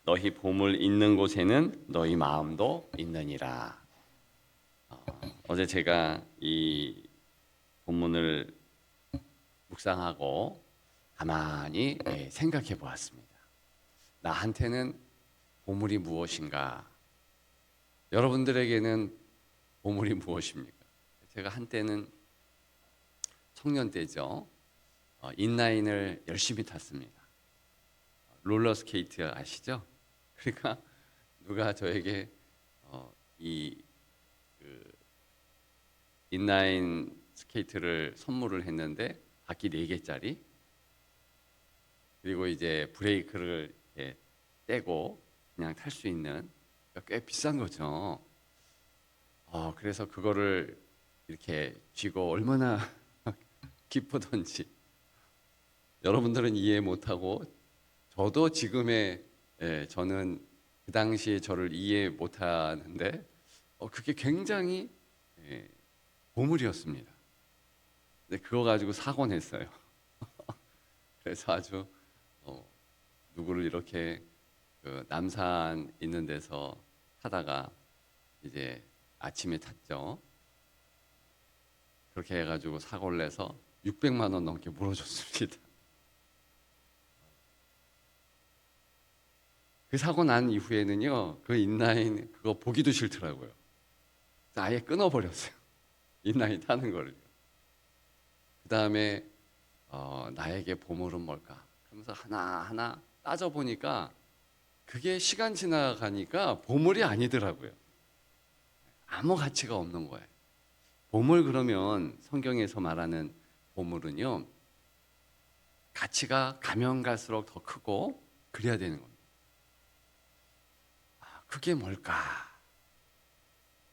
너희 보물 있는 곳에는 너희 마음도 있느니라. 어제 제가 이 본문을 묵상하고 가만히 생각해 보았습니다. 나한테는 보물이 무엇인가? 여러분들에게는 보물이 무엇입니까? 제가 한때는 청년 때죠. 인라인을 열심히 탔습니다. 롤러스케이트 아시죠? 그러니까 누가 저에게 이 인라인 스케이트를 선물을 했는데 바퀴 4개짜리, 그리고 이제 브레이크를 이렇게 떼고 그냥 탈 수 있는, 그러니까 꽤 비싼 거죠. 그래서 그거를 이렇게 쥐고 얼마나 기쁘던지 여러분들은 이해 못하고, 저도 지금의 저는 그 당시에 저를 이해 못하는데 그게 굉장히 보물이었습니다. 근데 그거 가지고 사고 냈어요. 그래서 아주 누구를 이렇게 그 남산 있는 데서 타다가 이제 아침에 탔죠. 그렇게 해가지고 사고를 내서 600만 원 넘게 물어줬습니다. 그 사고 난 이후에는요, 그 인라인 그거 보기도 싫더라고요. 그래서 아예 끊어버렸어요. 인라인 타는 거를. 그 다음에 나에게 보물은 뭘까? 그러면서 하나하나 따져보니까 그게 시간 지나가니까 보물이 아니더라고요. 아무 가치가 없는 거예요. 보물, 그러면 성경에서 말하는 보물은요, 가치가 가면 갈수록 더 크고 그래야 되는 겁니다. 그게 뭘까?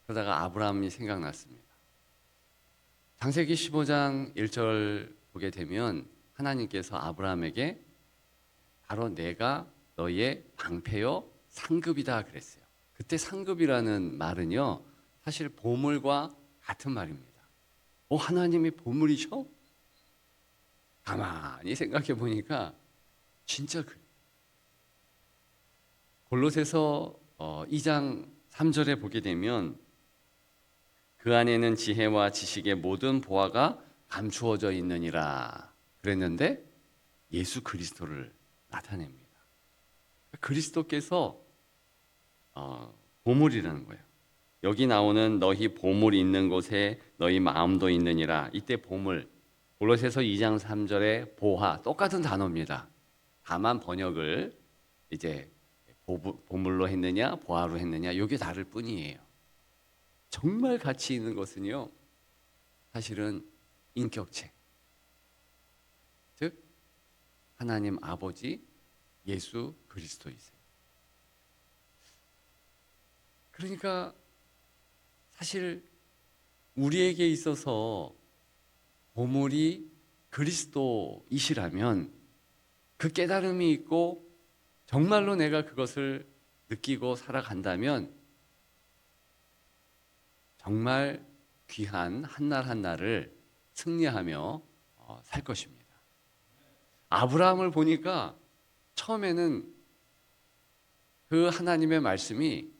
그러다가 아브라함이 생각났습니다. 창세기 15장 1절 보게 되면 하나님께서 아브라함에게 바로 내가 너의 방패요 상급이다 그랬어요. 그때 상급이라는 말은요, 사실 보물과 같은 말입니다. 하나님이 보물이셔? 가만히 생각해 보니까 진짜 그래요. 골로새서 2장 3절에 보게 되면 그 안에는 지혜와 지식의 모든 보화가 감추어져 있느니라 그랬는데 예수 그리스도를 나타냅니다. 그리스도께서 보물이라는 거예요. 여기 나오는 너희 보물 있는 곳에 너희 마음도 있느니라. 이때 보물, 골로새서 2장 3절의 보화, 똑같은 단어입니다. 다만 번역을 이제 보물로 했느냐 보화로 했느냐, 이게 다를 뿐이에요. 정말 가치 있는 것은요, 사실은 인격체, 즉 하나님 아버지 예수 그리스도이세요. 그러니까 사실 우리에게 있어서 보물이 그리스도이시라면, 그 깨달음이 있고 정말로 내가 그것을 느끼고 살아간다면 정말 귀한 한날 한날을 승리하며 살 것입니다. 아브라함을 보니까 처음에는 그 하나님의 말씀이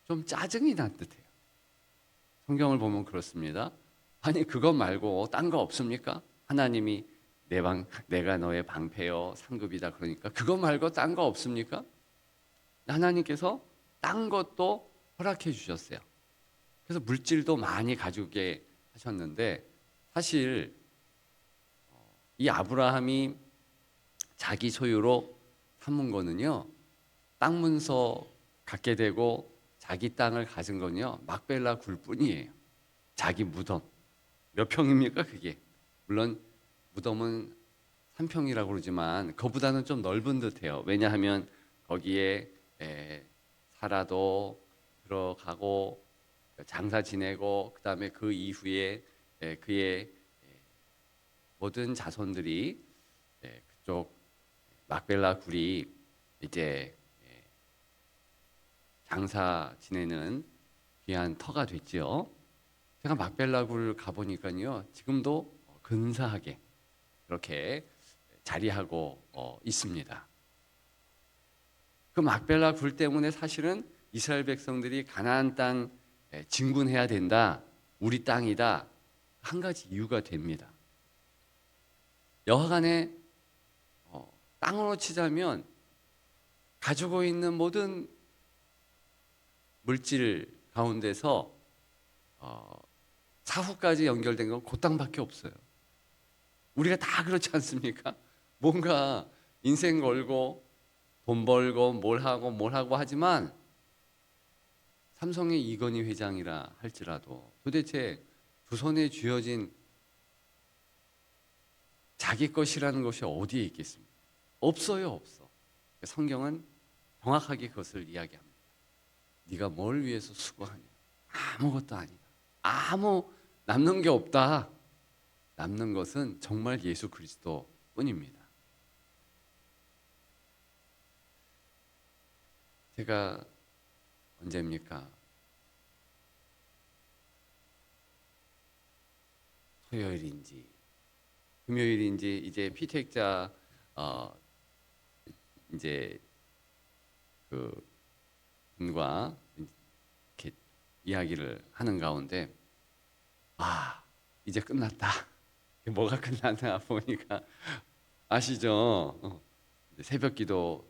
좀 짜증이 난 듯해요. 성경을 보면 그렇습니다. 아니 그것 말고 딴 거 없습니까? 하나님이 내가 너의 방패요 상급이다 그러니까 그것 말고 딴 거 없습니까? 하나님께서 딴 것도 허락해 주셨어요. 그래서 물질도 많이 가지게 하셨는데, 사실 이 아브라함이 자기 소유로 삼은 거는요, 땅 문서 갖게 되고 자기 땅을 가진 건요, 막벨라 굴뿐이에요. 자기 무덤 몇 평입니까 그게? 물론 무덤은 3평이라고 그러지만 그보다는 좀 넓은 듯해요. 왜냐하면 거기에 살아도 들어가고 장사 지내고, 그 다음에 그 이후에 그의 모든 자손들이 그쪽 막벨라 굴이 이제 장사 지내는 귀한 터가 됐죠. 제가 막벨라 굴 가보니까요, 지금도 근사하게 그렇게 자리하고 있습니다. 그 막벨라 굴 때문에 사실은 이스라엘 백성들이 가나안 땅 진군해야 된다. 우리 땅이다. 한 가지 이유가 됩니다. 여하간에 땅으로 치자면 가지고 있는 모든 물질 가운데서 사후까지 연결된 건 그 땅밖에 없어요. 우리가 다 그렇지 않습니까? 뭔가 인생 걸고 돈 벌고 뭘 하고 하지만 삼성의 이건희 회장이라 할지라도 도대체 두 손에 쥐어진 자기 것이라는 것이 어디에 있겠습니까? 없어요, 없어. 성경은 정확하게 그것을 이야기합니다. 네가 뭘 위해서 수고하냐? 아무것도 아니다. 아무 남는 게 없다. 남는 것은 정말 예수 그리스도뿐입니다. 제가 언제입니까? 토요일인지 금요일인지 이제 피택자 이제 그 분과 이렇게 이야기를 하는 가운데 이제 끝났다. 뭐가 끝났나 보니까 아시죠? 새벽기도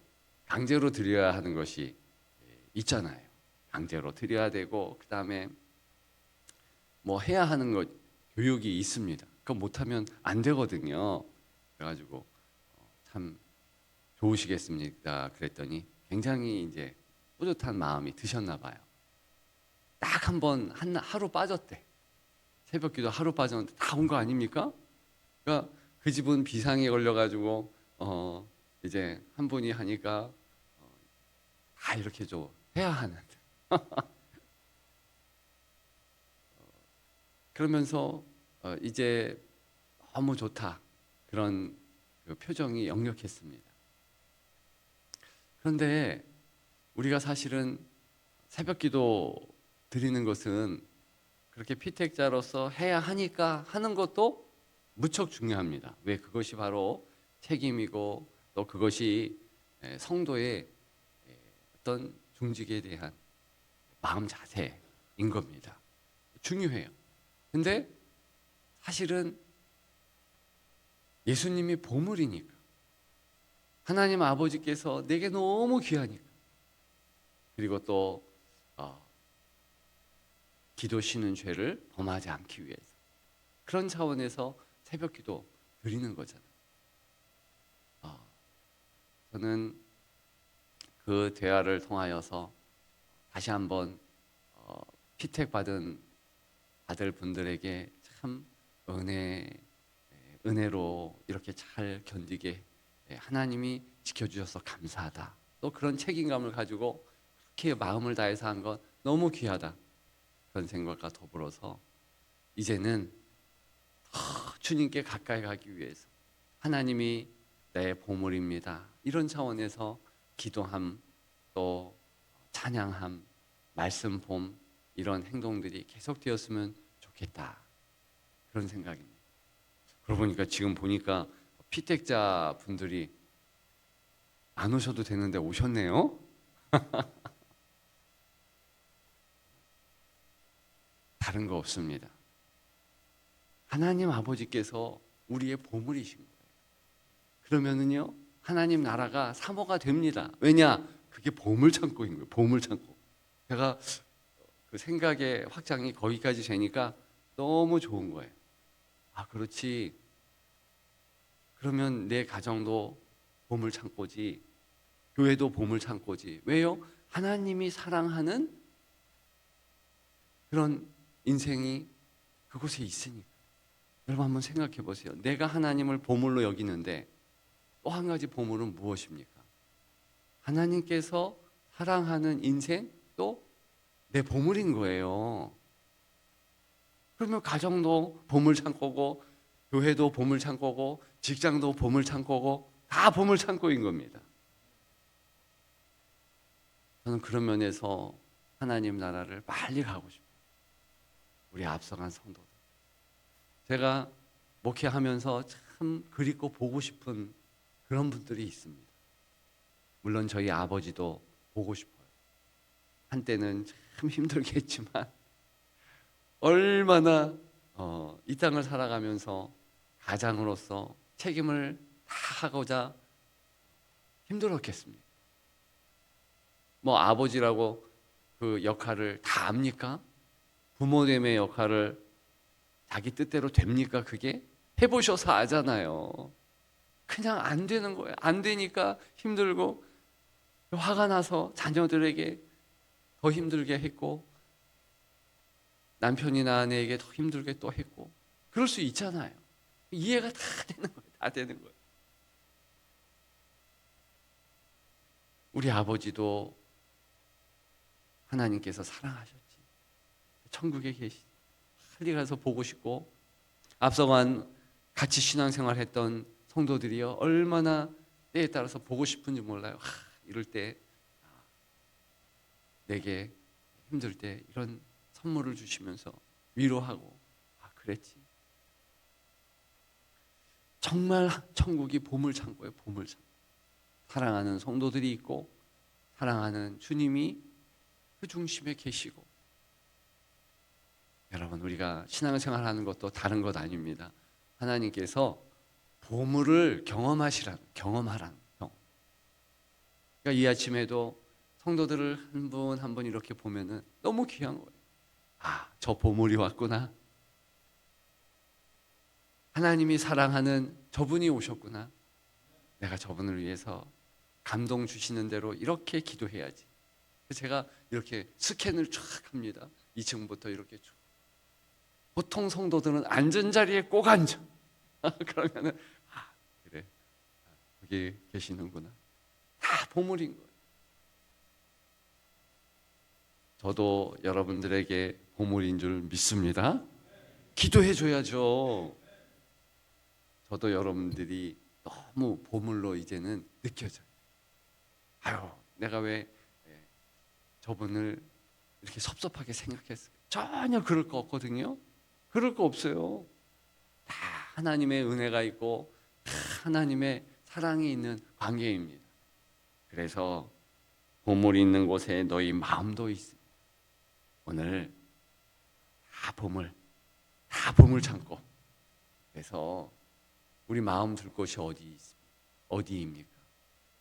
강제로 드려야 하는 것이 있잖아요. 강제로 드려야 되고 그 다음에 뭐 해야 하는 것 교육이 있습니다. 그거 못하면 안 되거든요. 그래가지고 참 좋으시겠습니까? 그랬더니 굉장히 이제 뿌듯한 마음이 드셨나 봐요. 딱 한 번 하루 빠졌대. 새벽기도 하루 빠졌는데 다 온 거 아닙니까? 그러니까 그 집은 비상에 걸려가지고 이제 한 분이 하니까 다 이렇게 좀 해야 하는. 그러면서 이제 너무 좋다 그런 그 표정이 역력했습니다. 그런데 우리가 사실은 새벽기도 드리는 것은 그렇게 피택자로서 해야 하니까 하는 것도 무척 중요합니다. 왜? 그것이 바로 책임이고 또 그것이 성도의 어떤 중직에 대한 마음 자세인 겁니다. 중요해요. 근데 사실은 예수님이 보물이니까 하나님 아버지께서 내게 너무 귀하니까 그리고 또 기도 쉬는 죄를 범하지 않기 위해서 그런 차원에서 새벽기도 드리는 거잖아요. 저는 그 대화를 통하여서 다시 한번 피택받은 아들 분들에게 참 은혜로 이렇게 잘 견디게 하나님이 지켜주셔서 감사하다. 또 그런 책임감을 가지고 그렇게 마음을 다해서 한 건 너무 귀하다. 그런 생각과 더불어서 이제는 더 주님께 가까이 가기 위해서 하나님이 내 보물입니다. 이런 차원에서 기도함, 또 찬양함, 말씀 봄 이런 행동들이 계속되었으면 좋겠다. 그런 생각입니다. 그러고 보니까 지금 보니까 피택자 분들이 안 오셔도 되는데 오셨네요. 다른 거 없습니다. 하나님 아버지께서 우리의 보물이신 거예요. 그러면은요 하나님 나라가 사모가 됩니다. 왜냐? 그게 보물 창고인 거예요. 보물 창고. 제가 그 생각의 확장이 거기까지 되니까 너무 좋은 거예요. 그렇지. 그러면 내 가정도 보물 창고지, 교회도 보물 창고지. 왜요? 하나님이 사랑하는 그런 인생이 그곳에 있으니까. 여러분 한번 생각해 보세요. 내가 하나님을 보물로 여기는데 또 한 가지 보물은 무엇입니까? 하나님께서 사랑하는 인생 또 내 보물인 거예요. 그러면 가정도 보물 창고고 교회도 보물 창고고 직장도 보물 창고고 다 보물 창고인 겁니다. 저는 그런 면에서 하나님 나라를 빨리 가고 싶어요. 우리 앞서간 성도들. 제가 목회하면서 참 그립고 보고 싶은 그런 분들이 있습니다. 물론 저희 아버지도 보고 싶어요. 한때는 참 힘들게 했지만 얼마나 이 땅을 살아가면서 가장으로서 책임을 다 하고자 힘들었겠습니까? 뭐 아버지라고 그 역할을 다 압니까? 부모님의 역할을 자기 뜻대로 됩니까? 그게 해보셔서 아잖아요. 그냥 안 되는 거예요. 안 되니까 힘들고 화가 나서 자녀들에게 더 힘들게 했고 남편이나 아내에게 더 힘들게 또 했고 그럴 수 있잖아요. 이해가 다 되는 거예요. 다 되는 거예요. 우리 아버지도 하나님께서 사랑하셨지. 천국에 계시. 빨리 가서 보고 싶고 앞서간 같이 신앙생활했던 성도들이요 얼마나 때에 따라서 보고 싶은지 몰라요. 이럴 때 내게 힘들 때 이런 선물을 주시면서 위로하고 그랬지. 정말 천국이 보물창고예요. 보물창고. 사랑하는 성도들이 있고 사랑하는 주님이 그 중심에 계시고 여러분 우리가 신앙생활하는 것도 다른 것 아닙니다. 하나님께서 보물을 경험하라는 경험. 그러니까 이 아침에도 성도들을 한 분 한 분 이렇게 보면은 너무 귀한 거예요. 저 보물이 왔구나. 하나님이 사랑하는 저분이 오셨구나. 내가 저분을 위해서 감동 주시는 대로 이렇게 기도해야지. 제가 이렇게 스캔을 쫙 합니다. 2층부터 이렇게 쭉. 보통 성도들은 앉은 자리에 꼭 앉아. 그러면은 그래 여기 계시는구나. 다 보물인 거예요. 저도 여러분들에게 보물인 줄 믿습니다. 기도해 줘야죠. 저도 여러분들이 너무 보물로 이제는 느껴져요. 내가 왜 저분을 이렇게 섭섭하게 생각했을까? 전혀 그럴 거 없거든요. 그럴 거 없어요. 다 하나님의 은혜가 있고 다 하나님의 사랑이 있는 관계입니다. 그래서 보물이 있는 곳에 너희 마음도 있습니다. 오늘 다 보물 창고. 그래서 우리 마음 둘 곳이 어디입니까?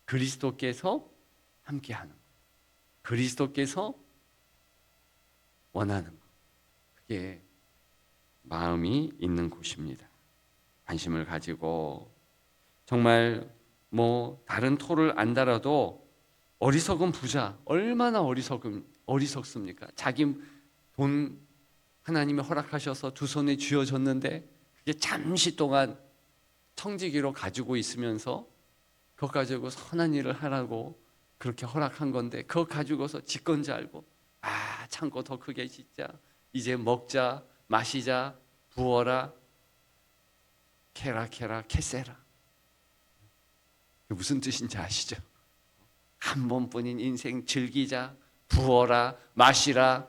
그리스도께서 함께하는 것, 그리스도께서 원하는 것, 그게 마음이 있는 곳입니다. 관심을 가지고 정말 뭐 다른 토를 안 달아도 어리석은 부자 얼마나 어리석습니까? 자기 돈 하나님이 허락하셔서 두 손에 쥐어졌는데 그게 잠시 동안 청지기로 가지고 있으면서 그거 가지고 선한 일을 하라고 그렇게 허락한 건데 그거 가지고서 지 건지 알고 창고 더 크게 짓자. 이제 먹자 마시자 부어라 캐라 캐세라. 무슨 뜻인지 아시죠? 한 번뿐인 인생 즐기자 부어라 마시라.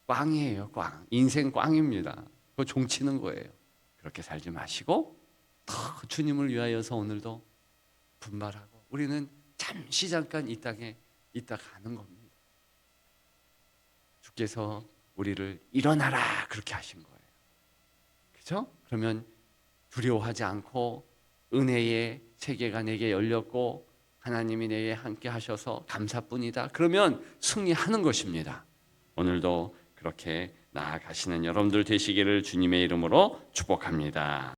꽝이에요. 꽝. 인생 꽝입니다. 그거 종치는 거예요. 그렇게 살지 마시고 더 주님을 위하여서 오늘도 분발하고 우리는 잠깐 이 땅에 있다 가는 겁니다. 주께서 우리를 일어나라 그렇게 하신 거예요. 그렇죠? 그러면 두려워하지 않고 은혜의 세계가 내게 열렸고 하나님이 내게 함께 하셔서 감사뿐이다. 그러면 승리하는 것입니다. 오늘도 그렇게 나아가시는 여러분들 되시기를 주님의 이름으로 축복합니다.